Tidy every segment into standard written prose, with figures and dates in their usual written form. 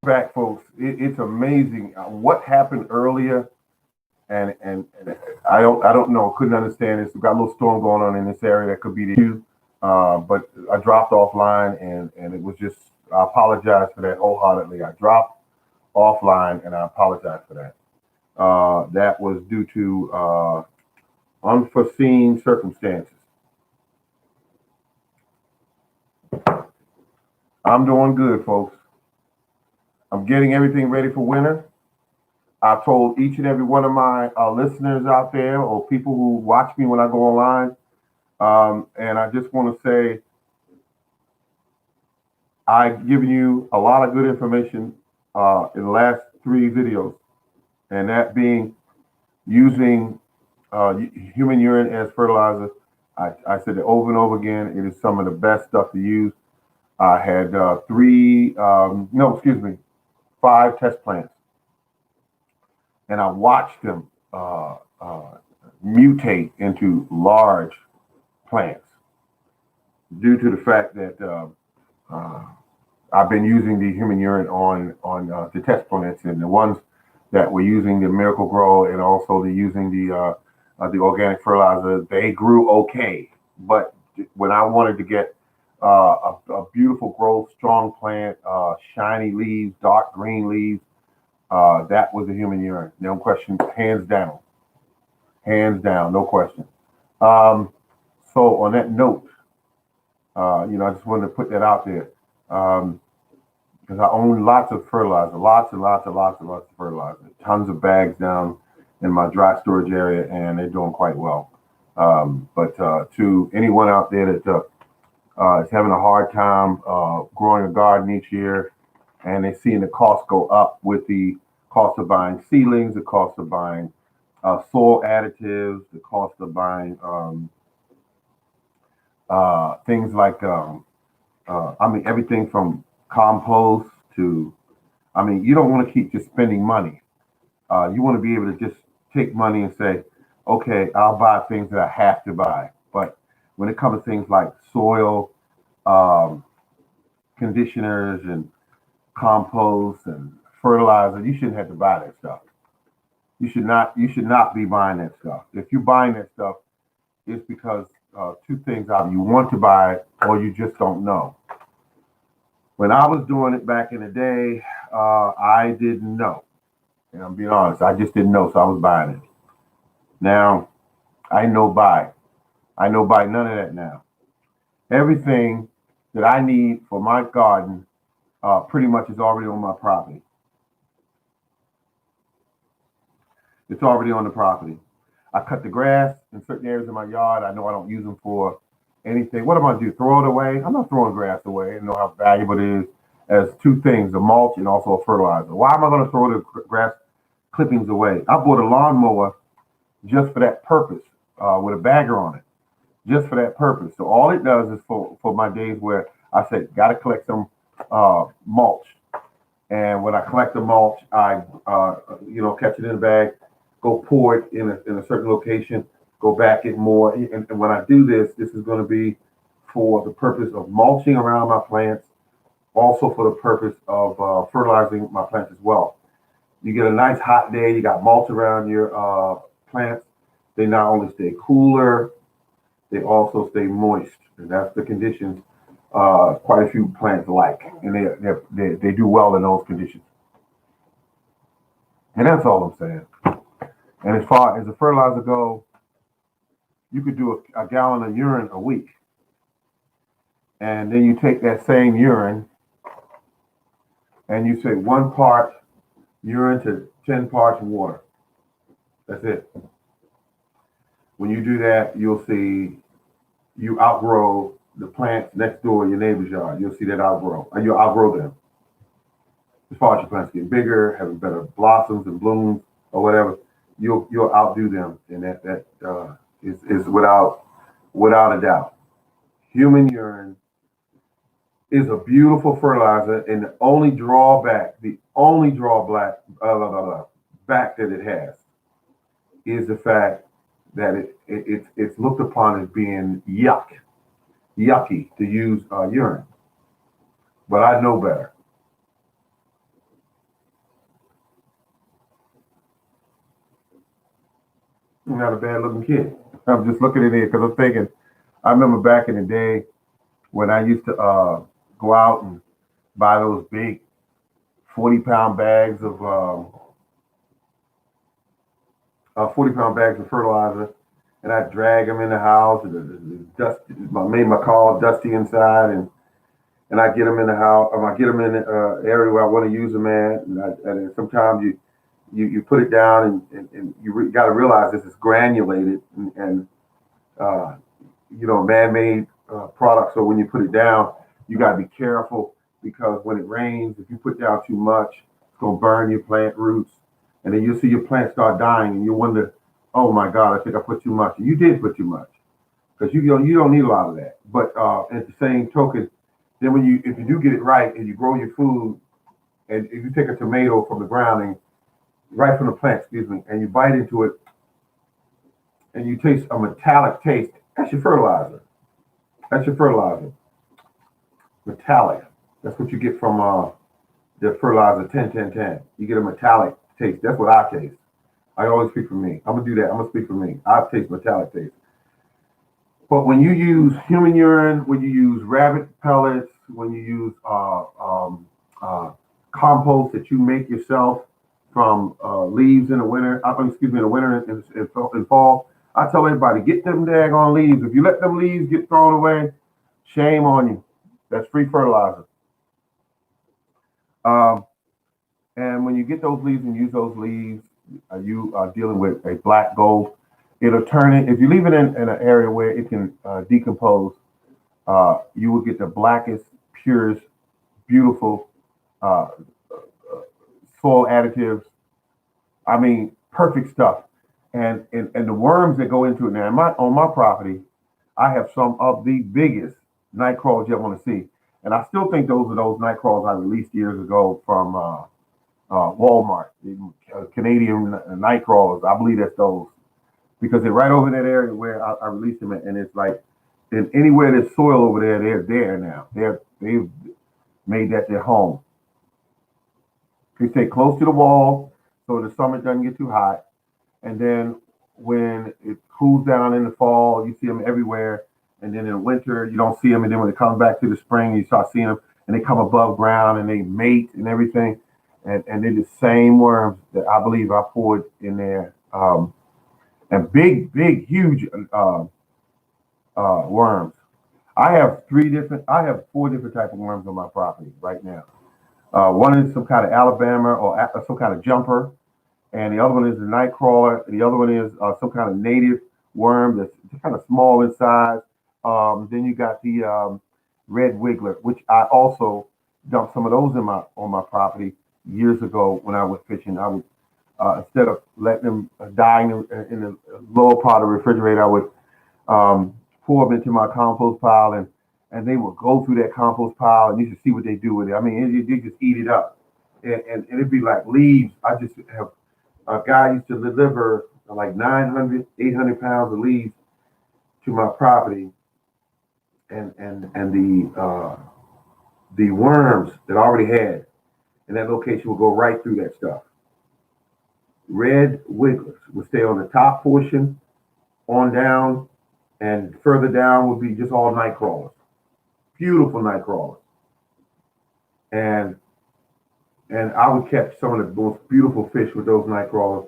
fact, folks, it's amazing what happened earlier, and I don't know, couldn't understand this. We've got a little storm going on in this area that could be the issue, but I dropped offline, and it was just, I apologize for that wholeheartedly. I dropped offline, and I apologize for that. That was due to unforeseen circumstances. I'm doing good, folks. I'm getting everything ready for winter. I've told each and every one of my listeners out there or people who watch me when I go online, and I just want to say I've given you a lot of good information in the last 3 videos, and that being using human urine as fertilizer. I said it over and over again. It is some of the best stuff to use. I had 5 test plants, and I watched them mutate into large plants due to the fact that I've been using the human urine on the test plants, and the ones that were using the Miracle Grow and also using the organic fertilizer, they grew okay. But when I wanted to get a beautiful growth, strong plant, shiny leaves, dark green leaves, that was the human urine. No question, hands down, no question. So on that note, I just wanted to put that out there because I own lots of fertilizer, lots of fertilizer, tons of bags down in my dry storage area, and they're doing quite well. But to anyone out there that is having a hard time growing a garden each year, and they're seeing the cost go up with the cost of buying seedlings, the cost of buying soil additives, the cost of buying things like, everything from compost to, you don't want to keep just spending money. You want to be able to just take money and say, okay, I'll buy things that I have to buy. But when it comes to things like soil conditioners and compost and fertilizer, you shouldn't have to buy that stuff. You should not be buying that stuff. If you're buying that stuff, it's because 2 things: either you want to buy it or you just don't know. When I was doing it back in the day, I didn't know. And I'm being honest, I just didn't know, so I was buying it. Now, I know buy none of that now. Everything that I need for my garden pretty much is already on my property. It's already on the property. I cut the grass in certain areas of my yard. I know I don't use them for anything. What am I going to do? Throw it away? I'm not throwing grass away. I know how valuable it is as 2 things, a mulch and also a fertilizer. Why am I going to throw the grass clippings away? I bought a lawnmower just for that purpose, with a bagger on it, just for that purpose. So all it does is for my days where I say, got to collect some mulch. And when I collect the mulch, I catch it in a bag, go pour it in a certain location, go back it more. And when I do this is going to be for the purpose of mulching around my plants, also for the purpose of fertilizing my plants as well. You get a nice hot day, you got mulch around your plants. They not only stay cooler, they also stay moist. And that's the conditions quite a few plants like. And they do well in those conditions. And that's all I'm saying. And as far as the fertilizer goes, you could do a gallon of urine a week. And then you take that same urine and you say 1 part urine to 10 parts water. That's it. When you do that, you'll see you outgrow the plants next door in your neighbor's yard. You'll see that outgrow. And you'll outgrow them. As far as your plants get bigger, having better blossoms and blooms or whatever, you'll outdo them. And that is without a doubt. Human urine is a beautiful fertilizer, and the only drawback that it has is the fact that it's looked upon as being yucky to use urine. But I know better. You're not a bad looking kid. I'm just looking at it because I'm thinking, I remember back in the day when I used to go out and buy those big 40-pound bags of 40-pound bags of fertilizer, and I drag them in the house. And dust, I made my car dusty inside, and I get them in the house. I get them in the area where I want to use them at. And sometimes you put it down, and you got to realize this is granulated and man-made product. So when you put it down, you got to be careful because when it rains, if you put down too much, it's gonna burn your plant roots, and then you'll see your plant start dying, and you wonder, oh my God, I think I put too much. And you did put too much because you don't need a lot of that. But at the same token, then if you do get it right and you grow your food, and if you take a tomato from the ground and right from the plant, excuse me, and you bite into it, and you taste a metallic taste, that's your fertilizer. That's your fertilizer. Metallic. That's what you get from the fertilizer 10-10-10. You get a metallic taste. That's what I taste. I always speak for me. I'm gonna do that. I'm gonna speak for me. I taste metallic taste. But when you use human urine, when you use rabbit pellets, when you use compost that you make yourself from leaves in the winter, in the winter and fall, I tell everybody, get them daggone leaves. If you let them leaves get thrown away, shame on you. That's free fertilizer. Um, and when you get those leaves and use those leaves, you are dealing with a black gold. It'll turn it, if you leave it in an area where it can decompose, you will get the blackest, purest, beautiful uh, soil additives. I mean, perfect stuff. And the worms that go into it now, on my property, I have some of the biggest night crawlers you ever want to see. And I still think those are those night crawlers I released years ago from Walmart, the Canadian night crawlers. I believe that's those because they're right over in that area where I released them, and it's like, in anywhere there's soil over there, they're there now. They've made that their home. They stay close to the wall so the summer doesn't get too hot, and then when it cools down in the fall, you see them everywhere. And then in the winter, you don't see them. And then when it comes back to the spring, you start seeing them, and they come above ground and they mate and everything. And they're the same worms that I believe I poured in there. And big, huge worms. I have four different types of worms on my property right now. One is some kind of Alabama or some kind of jumper, and the other one is a night crawler. The other one is some kind of native worm that's kind of small in size. Then you got the red wiggler, which I also dumped some of those on my property years ago when I went fishing. I would instead of letting them die in the lower part of the refrigerator, I would pour them into my compost pile, and they would go through that compost pile, and you should see what they do with it. I mean, they just eat it up, and it'd be like leaves. I just have a guy used to deliver like 900, 800 pounds of leaves to my property, and the worms that I already had in that location will go right through that stuff. Red wigglers will stay on the top portion, on down, and further down would be just all night crawlers. Beautiful night crawlers. And I would catch some of the most beautiful fish with those night crawlers.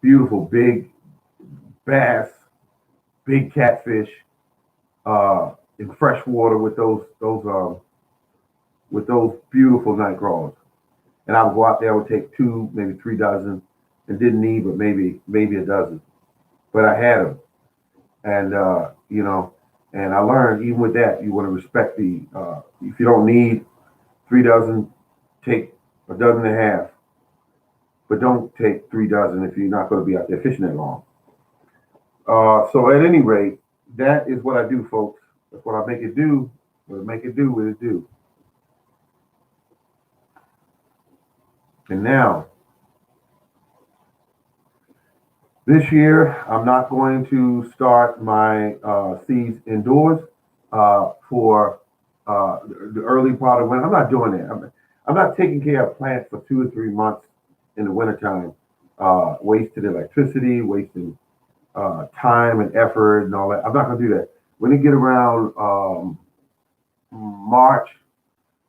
Beautiful big bass, big catfish, in fresh water with those beautiful night crawlers. And I would go out there, I would take 2, maybe 3 dozen, and didn't need but maybe a dozen. But I had them. And and I learned even with that, you want to respect if you don't need 3 dozen, take a dozen and a half. But don't take 3 dozen if you're not going to be out there fishing that long. So at any rate, that is what I do, folks. That's what I make it do. What I make it do, what it do. And now, this year, I'm not going to start my seeds indoors for the early part of winter. I'm not doing that. I'm not taking care of plants for 2 or 3 months in the wintertime, wasting electricity, wasting time and effort and all that. I'm not going to do that. When it get around March,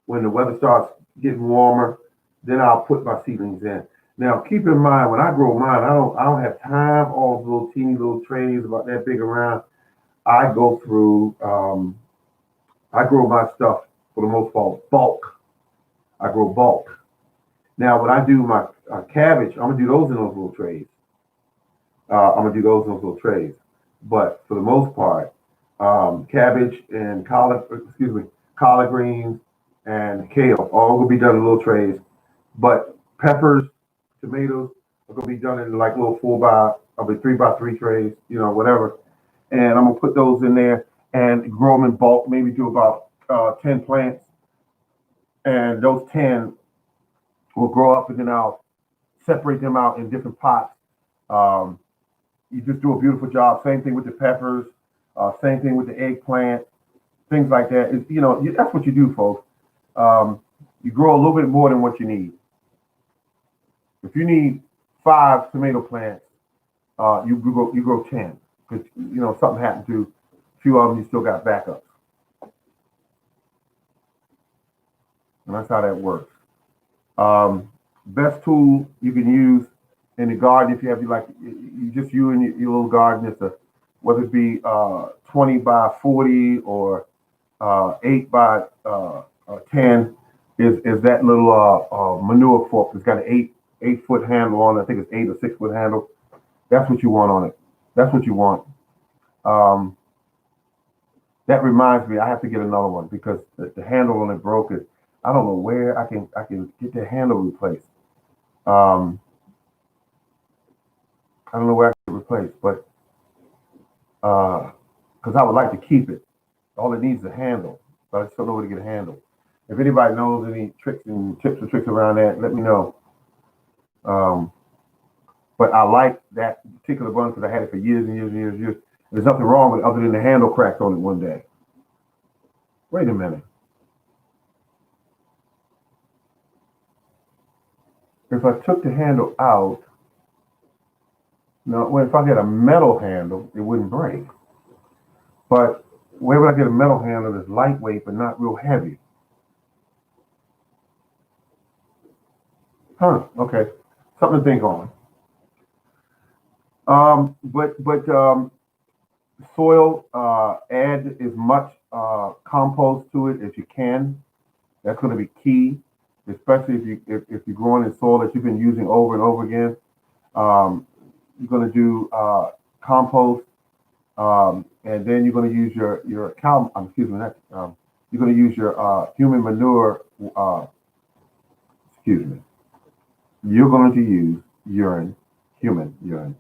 when the weather starts getting warmer, then I'll put my seedlings in. Now, keep in mind when I grow mine, I don't have time. All those little teeny little trays about that big around. I go through. I grow my stuff for the most part bulk. I grow bulk. Now, when I do my cabbage, I'm gonna do those in those little trays. I'm gonna do those in those little trays. But for the most part, cabbage and collard greens and kale all gonna be done in little trays. But peppers, tomatoes are gonna be done in like little I mean 3 by 3 trays, whatever. And I'm gonna put those in there and grow them in bulk. Maybe do about 10 plants, and those 10 will grow up, and then I'll separate them out in different pots. Um, you just do a beautiful job. Same thing with the peppers. Same thing with the eggplant. Things like that. That's what you do, folks. You grow a little bit more than what you need. If you need 5 tomato plants, you grow 10 because something happened to a few of them. You still got backups, and that's how that works. Best tool you can use in the garden if you have you and your little garden is whether it be 20 by 40 or 8 by 10 is that little manure fork. It's got an 8 foot handle on it. I think it's 8 or 6 foot handle. That's what you want on it. That's what you want. Um, that reminds me, I have to get another one because the handle on it broke. I don't know where I can get the handle replaced. Um, I don't know where I can replace, but because I would like to keep it. All it needs is a handle, but I just don't know where to get a handle. If anybody knows any tricks and tips or tricks around that, let me know. Um, but I like that particular one because I had it for years and years and years and years. There's nothing wrong with it other than the handle cracked on it one day. Wait a minute. If I took the handle out, no, well, if I get a metal handle, it wouldn't break. But where would I get a metal handle that's lightweight but not real heavy? Huh, okay. Something to think on. But soil, add as much compost to it as you can. That's going to be key, especially if you're growing in soil that you've been using over and over again. Um, you're going to do compost, and then you're going to use your cow. Excuse me. You're going to use your human manure. Excuse me. You're going to use urine, human urine,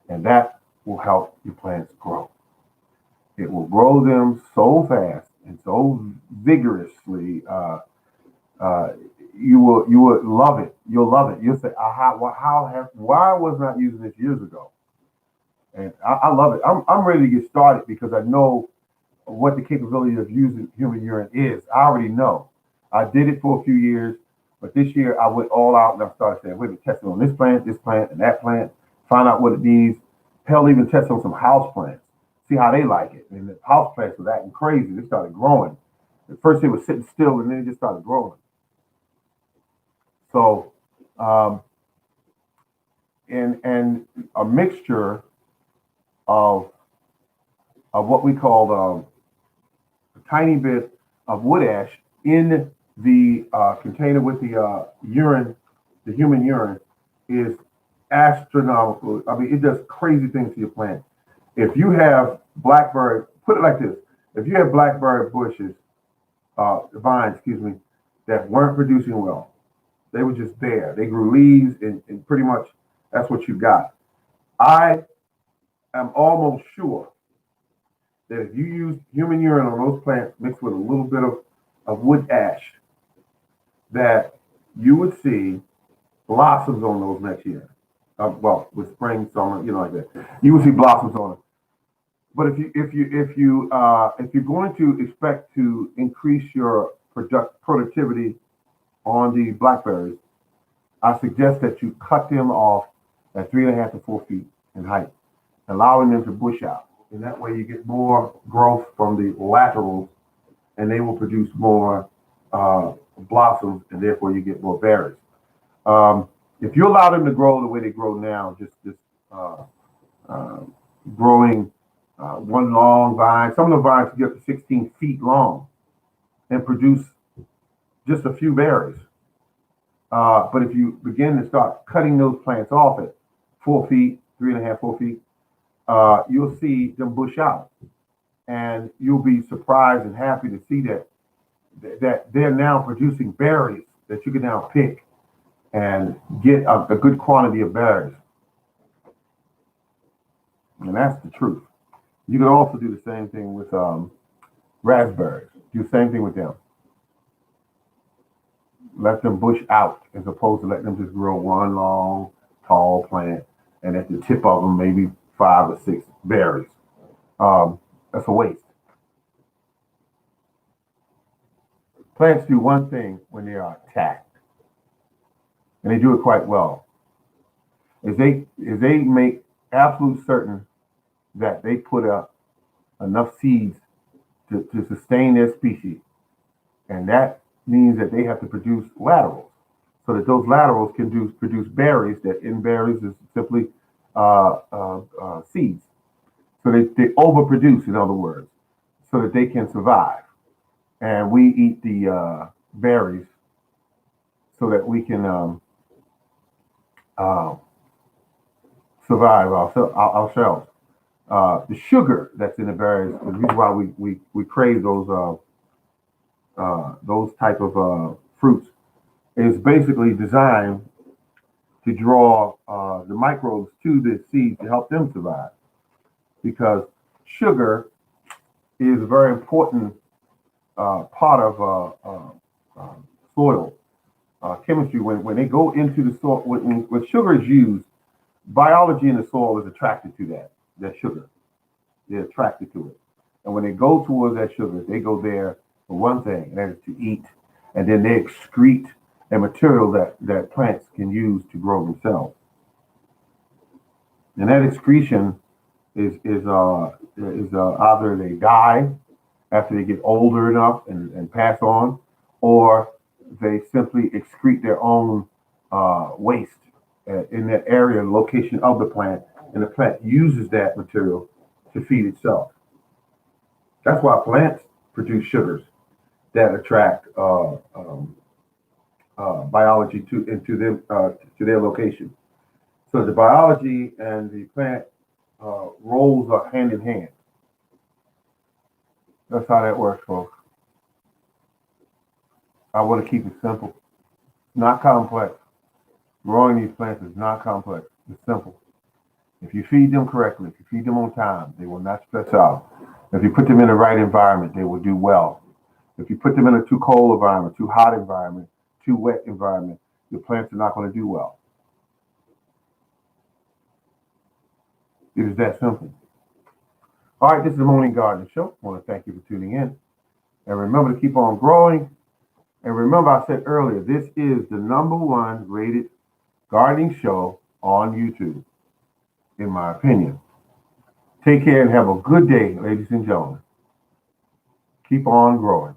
and that will help your plants grow. It will grow them so fast and so vigorously. Uh, you will love it. You'll love it. You'll say, why was I not using this years ago? And I love it. I'm ready to get started because I know what the capability of using human urine is. I already know. I did it for a few years, but this year I went all out and I started saying, wait a minute, testing on this plant, and that plant, find out what it needs. Hell, even test on some house plants, see how they like it. And the house plants was acting crazy. They started growing. At first they were sitting still and then it just started growing. So, um, and a mixture of what we call a tiny bit of wood ash in the container with the urine, the human urine, is astronomical. I mean, it does crazy things to your plant. If you have blackberry, put it like this: if you have blackberry bushes, vines, excuse me, that weren't producing well, they were just bare. They grew leaves, and pretty much that's what you got. I am almost sure that if you use human urine on those plants mixed with a little bit of wood ash, that you would see blossoms on those next year. Well, with spring, summer, like that, you would see blossoms on them. But if you're going to expect to increase your productivity on the blackberries, I suggest that you cut them off at 3.5 to 4 feet in height. allowing them to bush out. And that way you get more growth from the laterals, and they will produce more blossoms, and therefore you get more berries. If you allow them to grow the way they grow now, just uh, growing one long vine, some of the vines can get up to 16 feet long and produce just a few berries. But if you begin to start cutting those plants off at 4 feet, 3.5, 4 feet, you'll see them bush out, and you'll be surprised and happy to see that they're now producing berries that you can now pick and get a good quantity of berries. And that's the truth. You can also do the same thing with raspberries. Do the same thing with them. Let them bush out as opposed to letting them just grow one long, tall plant, and at the tip of them maybe 5 or 6 berries. That's a waste. Plants do one thing when they are attacked, and they do it quite well. Is they make absolute certain that they put up enough seeds to sustain their species, and that means that they have to produce laterals, so that those laterals can produce berries. That in berries is simply seeds. So they overproduce, in other words, so that they can survive. And we eat the berries so that we can survive ourselves. The sugar that's in the berries, the reason why we crave those type of fruits, is basically designed to draw the microbes to the seeds to help them survive. Because sugar is a very important part of soil chemistry. When they go into the soil, when sugar is used, biology in the soil is attracted to that sugar. They're attracted to it. And when they go towards that sugar, they go there for one thing, and that is to eat. And then they excrete a material that plants can use to grow themselves. And that excretion is either they die after they get older enough and pass on, or they simply excrete their own waste in that area, location of the plant, and the plant uses that material to feed itself. That's why plants produce sugars that attract biology to their location. So the biology and the plant roles are hand in hand. That's how that works, folks. I want to keep it simple, not complex. Growing these plants is not complex. It's simple. If you feed them correctly, if you feed them on time, they will not stress out. If you put them in the right environment, they will do well. If you put them in a too cold environment, too hot environment, too wet environment, your plants are not going to do well. It is that simple. All right, this is the Morning Garden Show. I want to thank you for tuning in. And remember to keep on growing. And remember, I said earlier, this is the #1 rated gardening show on YouTube, in my opinion. Take care and have a good day, ladies and gentlemen. Keep on growing.